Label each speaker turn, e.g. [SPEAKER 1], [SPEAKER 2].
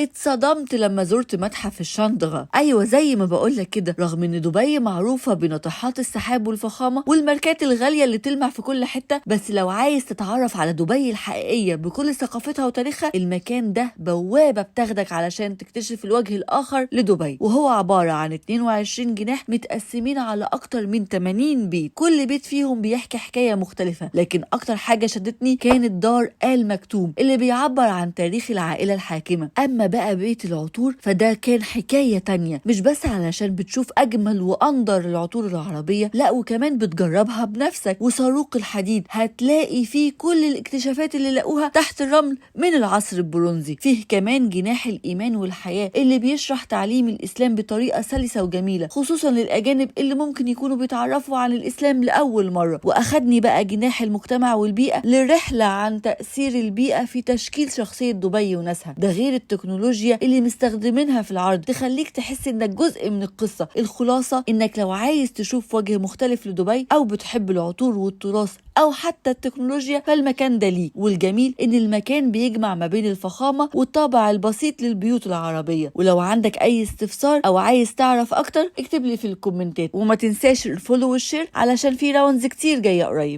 [SPEAKER 1] اتصدمت لما زرت متحف الشنطغة. ايوه زي ما بقولك كده، رغم ان دبي معروفة بناطحات السحاب والفخامة والماركات الغالية اللي تلمع في كل حتة، بس لو عايز تتعرف على دبي الحقيقية بكل ثقافتها وتاريخها، المكان ده بوابة بتاخدك علشان تكتشف الوجه الاخر لدبي. وهو عبارة عن 22 جناح متقسمين على اكتر من 80 بيت، كل بيت فيهم بيحكي حكاية مختلفة. لكن اكتر حاجة شدتني كانت دار آل مكتوم اللي بيعبر عن تاريخ العائلة الحاكمة. اما بقى بيت العطور فده كان حكاية تانية، مش بس علشان بتشوف اجمل واندر العطور العربية، لا وكمان بتجربها بنفسك. وصاروخ الحديد هتلاقي فيه كل الاكتشافات اللي لقوها تحت الرمل من العصر البرونزي. فيه كمان جناح الايمان والحياة اللي بيشرح تعليم الاسلام بطريقة سلسة وجميلة، خصوصا للاجانب اللي ممكن يكونوا بيتعرفوا عن الاسلام لاول مرة. واخدني بقى جناح المجتمع والبيئة لرحلة عن تأثير البيئة في تشكيل شخصية دبي وناسها، ده غير التكنولوجيا اللي مستخدمينها في العرض تخليك تحس انك جزء من القصة. الخلاصة انك لو عايز تشوف وجه مختلف لدبي، او بتحب العطور والتراث او حتى التكنولوجيا، فالمكان ده ليك. والجميل ان المكان بيجمع ما بين الفخامة والطابع البسيط للبيوت العربية. ولو عندك اي استفسار او عايز تعرف اكتر، اكتب لي في الكومنتات، وما تنساش الفولو والشير علشان في راوندز كتير جاية قريب.